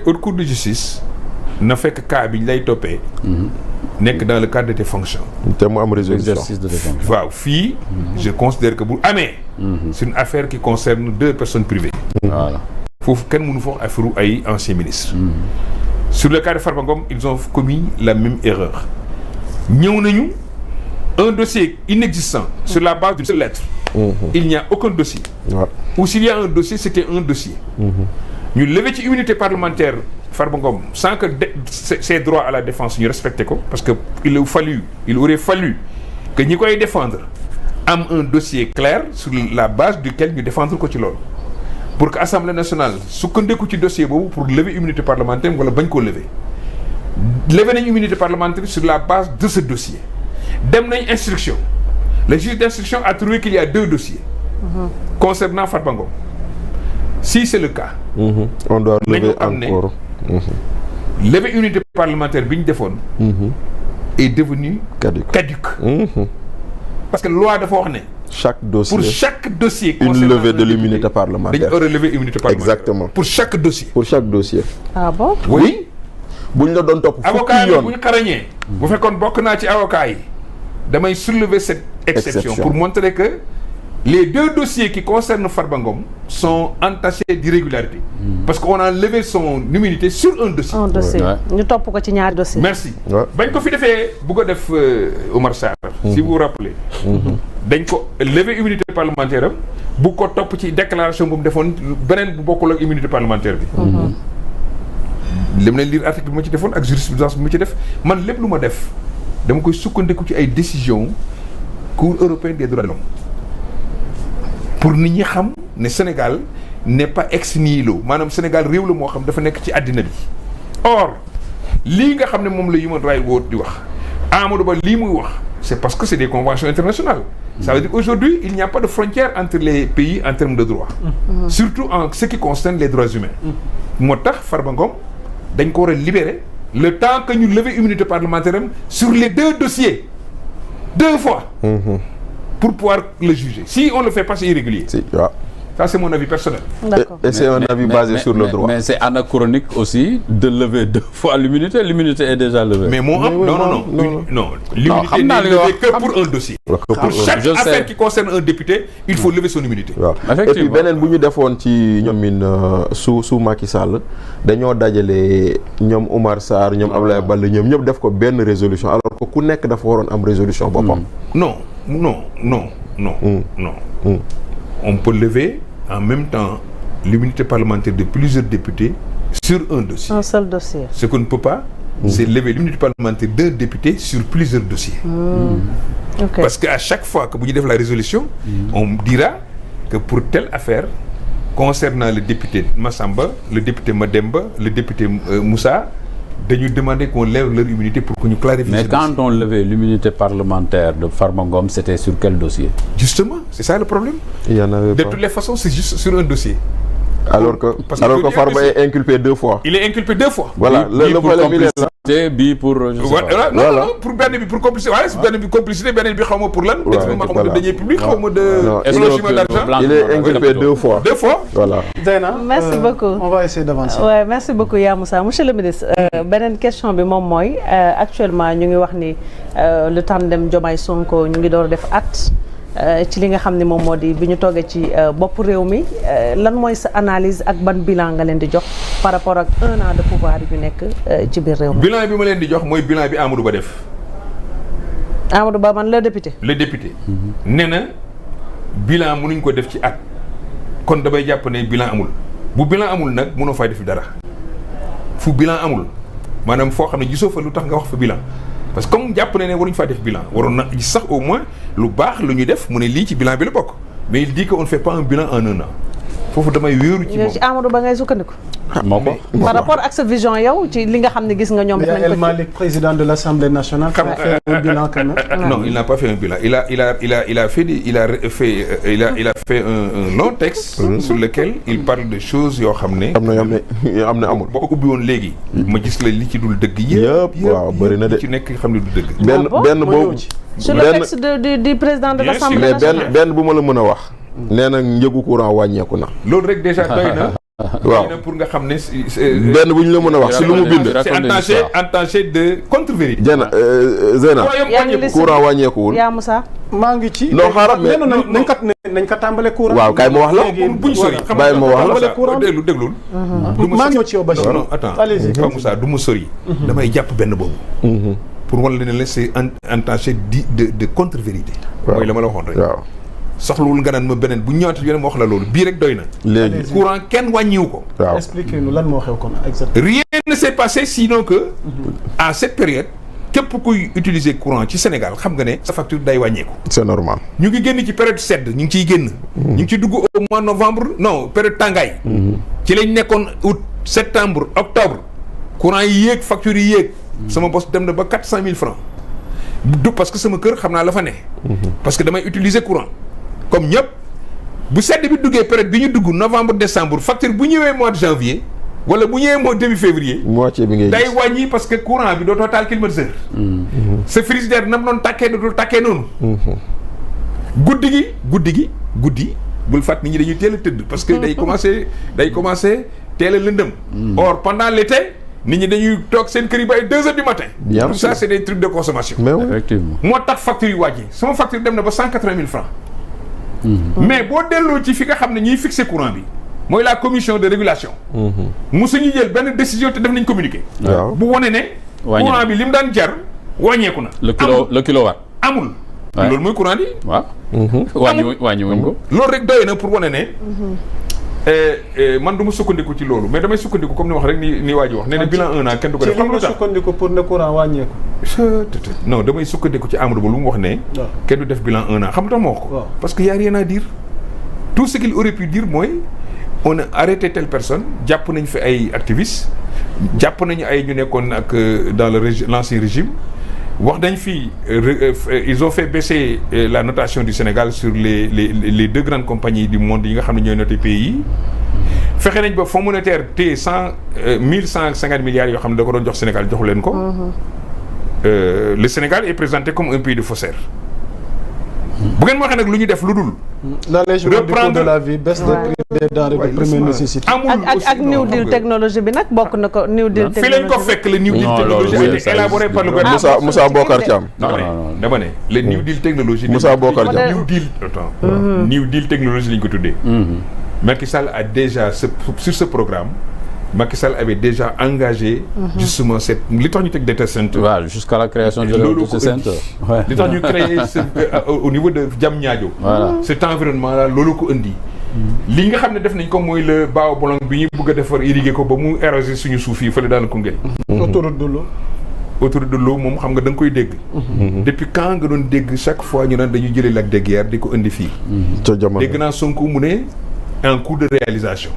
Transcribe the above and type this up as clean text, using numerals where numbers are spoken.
haute cour de justice na fekk cas bi ñu lay toppee. nekk dans le cadre de tes fonctions. te mu am résolution exercice de défense. waaw fii. je considère que bu amee. c'est une affaire qui concerne 2 personnes privées. Voilà. foofu kenn mënu fa wax affaire ay anciens ministres. Sur le cas de Farba Ngom ils ont commis la même erreur. ñëw nañu un dossier inexistant sur la base d'une seule lettre. Il n'y a aucun dossier. Ou s'il y a un dossier, c'était un dossier. ñu lever ci immunité parlementaire Farba Ngom sans que ses droits à la défense ñu respecté ko parce que il aurait fallu que ñi koy défendre am un dossier clair sur la base duquel ñu défendre ko ci loolu pour que Assemblée nationale sukkandiku ci dossier boobu pour lever immunité parlementaire wala bañ koo lever nañ immunité parlementaire sur la base de ce dossier dem nañ instruction le juge d'instruction a trouvé qu'il y a 2 dossiers concernant Farba Ngom. Si c'est le cas. On doit lever encore. Lever unité parlementaire bi ñu defoon. Est devenu caduque. Parce que loi dafa wax ne. Chaque dossier. Pour chaque dossier. Une levée de l'immunité parlementaire. dañu war a lever immunité parlementaire. Exactement. Pour chaque dossier. Pour chaque dossier. Ah bon? Oui. bu ñu la doon topp avocat fukki yi yoon bu ñu xarañee. bu fekkoon bokk naa ci avocat yi. damay soulever cette exception pour montrer que. Les 2 dossiers qui concernent Farba Ngom sont entachés d'irrégularité. Parce qu'on a levé son immunité sur un dossier. Un dossier. ñu topp ko ci ñaari dossier. Merci. bañ ko fi defee bu ko def Omar Sarr. Si vous vous rappelez. dañ ko lever immunité parlementaire am bu ko topp ci déclaration bu mu defoon beneen bu bokkul ak immunité parlementaire bi. li ma leen lire article bi ma ci defoon ak jurisprudence bi ma ci def man lépp lu ma def dama koy sukkandiku ci ay décisions Cour européenne des droits de l'homme pour nit ñi xam ne Sénégal n'est pas ex nihilo maanaam Sénégal réew la moo xam dafa nekk ci àddina bi. Or lii nga xam ne moom la Human Rights Watch di wax Amadou Ba lii muy wax c'est parce que c'est des conventions internationales. Ça veut dire qu'aujourd'hui il n'y a pas de frontière entre les pays en termes de droit. Surtout en ce qui concerne les droits humains. moo tax Farba Ngom dañ ko war a libérer le temps que ñu lever immunité parlementaire am sur les 2 dossiers 2 fois. Pour pouvoir le juger. Si on le fait pas, c'est irrégulier. Ça, c'est mon avis personnel. D'accord. Et c'est un avis basé sur le droit. Mais c'est anachronique aussi de lever 2 fois l'immunité. L'immunité est déjà levée. Mais non. L'immunité n'est levée que pour un dossier. Chaque affaire qui concerne un député, il faut lever son immunité. Effectivement. Et puis beneen bu ñu defoon ci ñoom su Macky Sall dañoo dajale ñoom Oumar Sarr ñoom Abdoulaye Baldé ñoom ñëpp def ko benn résolution alors que ku nekk dafa waroon am résolution boppam. Non. On peut lever en même temps l'immunité parlementaire de plusieurs députés sur un dossier. Un seul dossier. Ce qu'on ne peut pas, c'est lever l'immunité parlementaire d'un député sur plusieurs dossiers. Okay. Parce qu'à chaque fois que vous dites la résolution, on dira que pour telle affaire, concernant le député Massamba, le député Mademba, le député Moussa, dañu demander qu'on lève leur immunité pour que ñu clarifie. Mais quand on levait l'immunité parlementaire de Farba Ngom, c'était sur quel dossier? Justement, c'est ça le problème. Il y en avait de pas. toutes les façons, c'est juste sur un dossier. Alors que Farba est inculpé 2 fois. Il est inculpé 2 fois. Voilà, le problème il est là. Bii pour non pour benn bi pour complicité waaye si benn bi complicité beneen bi xaw ma pour lan. ma xaw ma de deniers publics xaw ma de blanchiment d'argent. Il est inculpé 2 fois. 2 fois. Voilà. Zeyna, merci beaucoup. On va essayer d'avancer. Ouais, merci beaucoup Ya Moussa. Monsieur le ministre, beneen question bi moom mooy actuellement ñu ngi wax ni le tandem Diomaye Sonko ñu ngi door def at ci li nga xam ne moom moo di bi ñu toogee ci bopp réew mi lan mooy sa analyse ak ban bilan nga leen di jox par rapport ak 1 an de pouvoir yu nekk ci biir réew mi. bilan bi ma leen di jox mooy bilan bi Amadou Ba def. Amadou Ba man le député. Le député. nee na bilan mënuñ ko def ci at. kon damay jàpp ne bilan amul bu bilan amul nag mënoo fay def dara fu bilan amul maanaam foo xam ne gisoo fa lu tax nga wax fa bilan. parce que comme jàpp ne waruñu faa def bilan waroon na gis sax au moins lu baax lu ñu def mu ne lii ci bilan bi la bokk mais il dit que on ne fait pas un bilan en 1 an foofu damay wéeru ci moom. ci Amadou Ba ngay sukkandiku. moo ko par rapport ak sa vision yow ci li nga xam ne gis nga ñoom. Il y a El Malick, président de l'Assemblée nationale, qui a fait un bilan quand même. Non, il n'a pas fait un bilan. Il a fait un long texte sur lequel il parle de choses yoo xam ne. am na amul. boo ko ubbi woon léegi. ma gis la li ci dul dëgg yëpp waaw bëri na de. ci nekk xam ne du dëgg. benn boobu. sur le texte du président de l'Assemblée nationale. benn bu ma la mën a wax. nee na njëgu courant wàññeeku na. loolu rek déjà doy na. waaw pour nga xam ne benn bu ñu la mën a wax si lu mu bind. c'est entaché de contre-vérité. Zeyna wàññeeku courant wàññeeku. yaa Moussa. maa ngi ci. non xaaral mais nañ ko tàmbale courant. waaw kay ma wax la buñ sori. bàyyi ma wax la déglul. maa ngi ñëw ci yow Bachir. non attends allez-y. Pape Moussa du ma sori. damay jàpp benn boobu. pour wan la ne la c'est entaché de contre-vérité. mooy la ma la waxoon rek. waaw soxlawul nga naan ma beneen bu ñëwaat yeneen ma wax la loolu bii rek doy na. léegi courant kenn wàññiwu ko. waaw expliquez-nous lan moo xew kon exactement. rien ne s'est passé sinon que à cette période képp kuy utiliser courant ci Sénégal xam nga ne sa facture day wàññeeku. c'est normal. ñu ngi génn ci période sedd ñu ngi ciy génn. ñu ngi ciy dugg au mois novembre non période tàngaay. ci lañ nekkoon août septembre octobre courant yi yéeg facture yi yéeg. sama bos dem na ba 400 000 francs. du parce que sama kër xam naa la fa ne. parce que damay utiliser courant. comme ñëpp bu sedd bi duggee période bi ñu dugg novembre décembre facture bu ñëwee mois de janvier wala bu ñëwee mois début février. moitié bi ngay day gis wàññi parce que courant bi dootoo taal climatiseur. sa frigidaire nam doon tàkkee dootul tàkkee noonu. guddi bul fàtt nit ñi dañuy teel a tëdd. parce que day commencé teel a lëndëm. or pendant l'été nit ñi dañuy toog seen kër yi ba ay 2 heures du matin. Bien tout sûr. ça c'est des trucs de consommation. mais oui. effectivement. moo tax facture yi wàññi sama facture dem na ba 180 000 francs. mais boo delloo ci fi nga xam ne ñuy fixer courant bi mooy la commission de régulation. musuñu jël benn décision te def nañ communiqué. waaw bu wane ne. wàññi courant bi li mu daan jar wàññeeku na. le kilowatt. amul. Ouais. loolu mooy courant bi. waaw. wàññiwuñ ko. loolu rek doy na pour wane ne. man du ma sukkandiku ci loolu mais damay sukkandiku comme ni wax rek ni waa ji wax nee na bilan 1 an kenn du ko def. xam nga lu tax sukkandiku pour ne courant wàññeeku. non damay sukkandiku ci Amadou Ba lu mu wax ne. waaw kenn du def bilan 1 an xam nga tax ma wax ko. waaw. parce que y a rien à dire. tout ce qu'il aurait pu dire mooy on a arrêté telle personne jàpp nañ fi ay activistes jàpp nañu ay ñu nekkoon ak dans l'ancien régime wax nañ fi ils ont fait baisser la notation du Sénégal sur les 2 grandes compagnies du monde yi nga xam ne ñooy noté pays yi fexe nañ ba Fonds monétaire téye 1150 milliards yoo xam ne da ko doon jox Sénégal joxu leen ko. Le Sénégal est présenté comme un pays de faussaires. bu ngeen waxee nag lu ñu def lu dul. l'allègement du coût de la vie baisse des prix des denrées de première nécessité. amul aussi ak new deal technologie bi nag bokk na ko new deal fi technologie lañ ko fekk le new deal Non, technologie loolu a été ça élaboré existe. par le gouvernement. Moussa Bokar Thiam. dama ne le new deal technologie. Moussa Bokar Thiam. new deal attends new deal technologie lañ ko tuddee. Macky Sall a déjà sur ce programme Macky Sall avait déjà engagé. justement cette li tax ñu teg data center. waaw jusqu'à la création de loolu ce centre. Ouais. li tax ñu créé au niveau de Diamniadio. Voilà. cet environnement là loolu ko indi. li nga xam ne def nañ ko mooy le Bao Bolong bi ñu bëgg a defar irriguer ko ba mu éroser suñu suuf yi fële daal Koungheul. autoroute de l'eau. autoroute de l'eau moom xam nga da nga koy dégg. depuis quand nga doon dégg chaque fois ñu naan dañuy jëlee lac de Guiers di ko indi fii. ca jamono dégg naa Sonko mu ne en cours de réalisation.